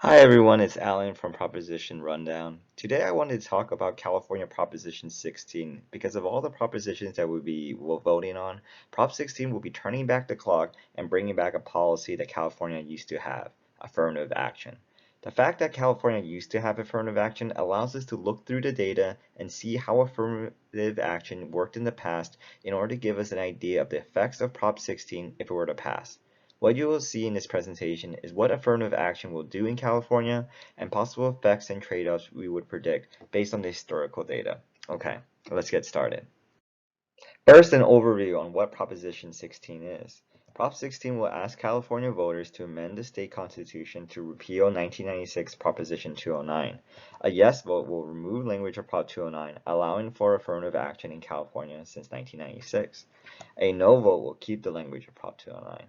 Hi everyone, it's Alan from Proposition Rundown. Today I wanted to talk about California Proposition 16. Because of all the propositions that we'll be voting on, Prop 16 will be turning back the clock and bringing back a policy that California used to have, affirmative action. The fact that California used to have affirmative action allows us to look through the data and see how affirmative action worked in the past in order to give us an idea of the effects of Prop 16 if it were to pass. What you will see in this presentation is what affirmative action will do in California and possible effects and trade-offs we would predict based on the historical data. Okay, let's get started. First, an overview on what Proposition 16 is. Prop 16 will ask California voters to amend the state constitution to repeal 1996 Proposition 209. A yes vote will remove language of Prop 209, allowing for affirmative action in California since 1996. A no vote will keep the language of Prop 209.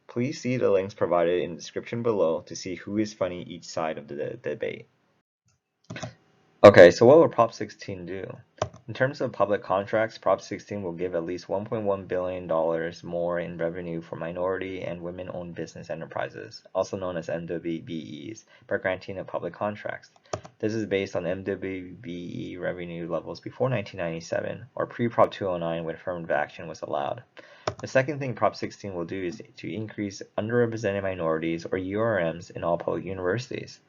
Please see the links provided in the description below to see who is funding each side of the debate. Okay, so what will Prop 16 do? In terms of public contracts, Prop 16 will give at least $1.1 billion more in revenue for minority and women-owned business enterprises, also known as MWBEs, per granting of public contracts. This is based on MWBE revenue levels before 1997, or pre-Prop 209 when affirmative action was allowed. The second thing Prop 16 will do is to increase underrepresented minorities, or URMs, in all public universities.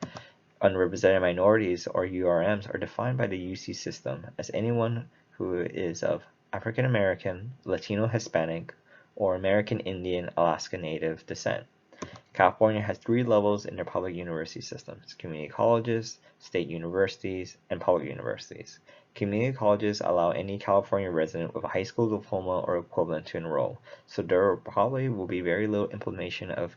Underrepresented minorities, or URMs, are defined by the UC system as anyone who is of African American, Latino Hispanic, or American Indian Alaska Native descent. California has 3 levels in their public university systems: community colleges, state universities, and public universities. Community colleges allow any California resident with a high school diploma or equivalent to enroll, so there probably will be very little implementation of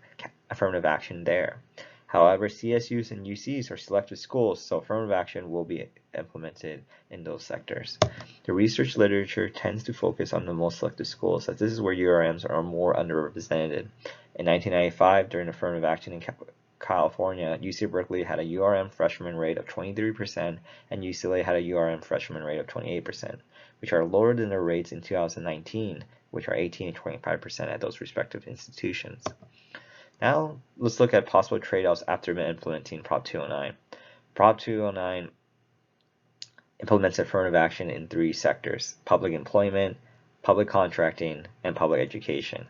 affirmative action there. However, CSUs and UCs are selective schools, so affirmative action will be implemented in those sectors. The research literature tends to focus on the most selective schools, as this is where URMs are more underrepresented. In 1995, during affirmative action in California, UC Berkeley had a URM freshman rate of 23% and UCLA had a URM freshman rate of 28%, which are lower than their rates in 2019, which are 18 and 25% at those respective institutions. Now, let's look at possible trade-offs after implementing Prop 209. Prop 209 implements affirmative action in 3 sectors: public employment, public contracting, and public education.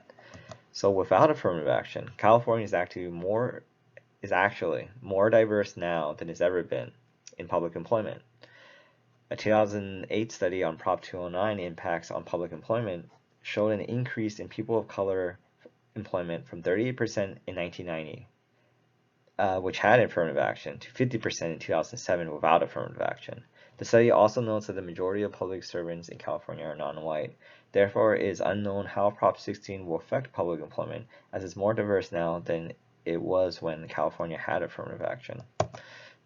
So without affirmative action, California is actually more diverse now than it's ever been in public employment. A 2008 study on Prop 209 impacts on public employment showed an increase in people of color employment from 38% in 1990, which had affirmative action, to 50% in 2007 without affirmative action. The study also notes that the majority of public servants in California are non-white. Therefore, it is unknown how Prop 16 will affect public employment, as it's more diverse now than it was when California had affirmative action.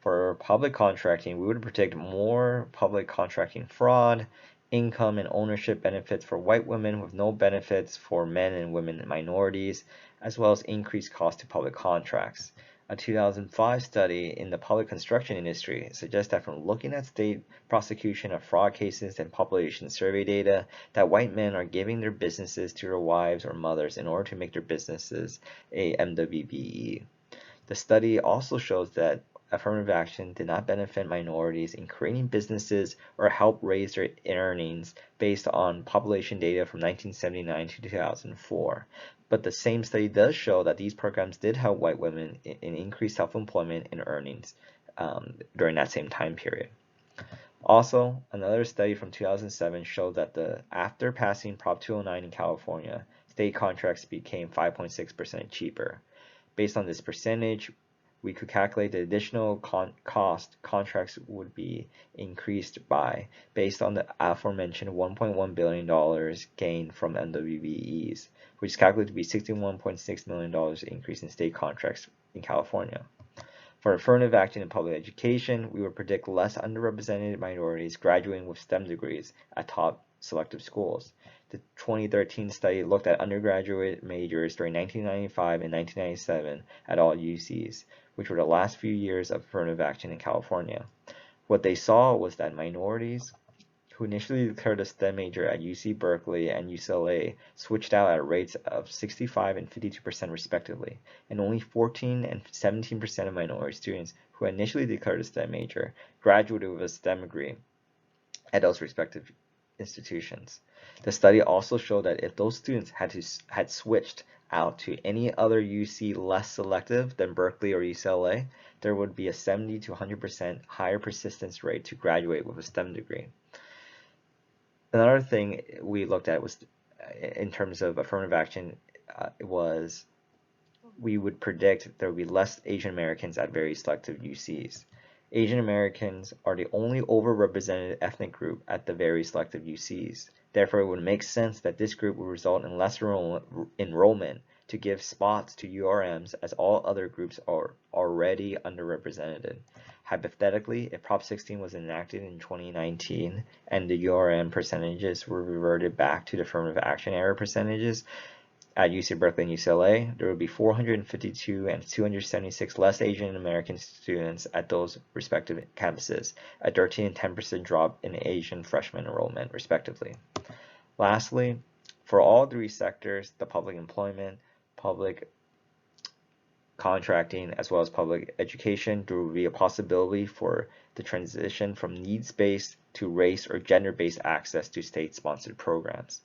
For public contracting, we would predict more public contracting fraud, income and ownership benefits for white women with no benefits for men and women and minorities, as well as increased cost to public contracts. A 2005 study in the public construction industry suggests that from looking at state prosecution of fraud cases and population survey data, that white men are giving their businesses to their wives or mothers in order to make their businesses a MWBE. The study also shows that affirmative action did not benefit minorities in creating businesses or help raise their earnings based on population data from 1979 to 2004. But the same study does show that these programs did help white women in increased self-employment and earnings during that same time period. Also, another study from 2007 showed that after passing Prop 209 in California, state contracts became 5.6% cheaper. Based on this percentage, we could calculate the additional cost contracts would be increased by, based on the aforementioned $1.1 billion gain from MWBEs, which is calculated to be $61.6 million increase in state contracts in California. For affirmative action in public education, we would predict less underrepresented minorities graduating with STEM degrees at top selective schools. The 2013 study looked at undergraduate majors during 1995 and 1997 at all UCs, which were the last few years of affirmative action in California. What they saw was that minorities who initially declared a STEM major at UC Berkeley and UCLA switched out at rates of 65 and 52% respectively, and only 14 and 17% of minority students who initially declared a STEM major graduated with a STEM degree at those respective institutions. The study also showed that if those students had switched out to any other UC less selective than Berkeley or UCLA, there would be a 70 to 100% higher persistence rate to graduate with a STEM degree. Another thing we looked at was, in terms of affirmative action, was we would predict there would be less Asian Americans at very selective UCs. Asian Americans are the only overrepresented ethnic group at the very selective UCs. Therefore, it would make sense that this group would result in less enrollment to give spots to URMs, as all other groups are already underrepresented. Hypothetically, if Prop 16 was enacted in 2019 and the URM percentages were reverted back to the affirmative action era percentages, at UC Berkeley and UCLA, there would be 452 and 276 less Asian American students at those respective campuses, a 13 and 10% drop in Asian freshman enrollment, respectively. Lastly, for all three sectors, the public employment, public contracting, as well as public education, there will be a possibility for the transition from needs-based to race or gender-based access to state-sponsored programs.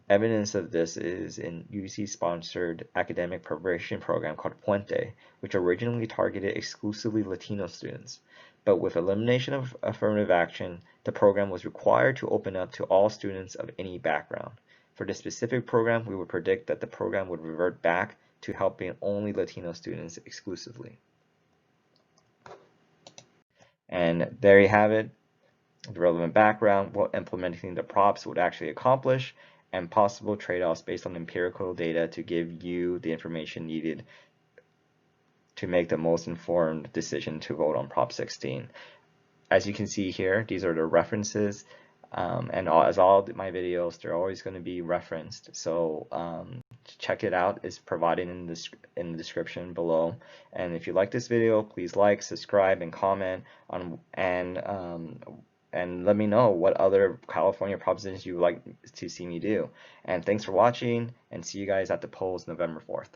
Evidence of this is in UC-sponsored academic preparation program called Puente, which originally targeted exclusively Latino students. But with elimination of affirmative action, the program was required to open up to all students of any background. For this specific program, we would predict that the program would revert back to helping only Latino students exclusively. And there you have it, the relevant background, what implementing the props would actually accomplish, and possible trade-offs based on empirical data to give you the information needed to make the most informed decision to vote on Prop 16. As you can see here, these are the references, and as all my videos, they're always going to be referenced. So check it out. It's provided in the description below. And if you like this video, please like, subscribe, and comment on and let me know what other California propositions you would like to see me do. And thanks for watching, and see you guys at the polls November 4th.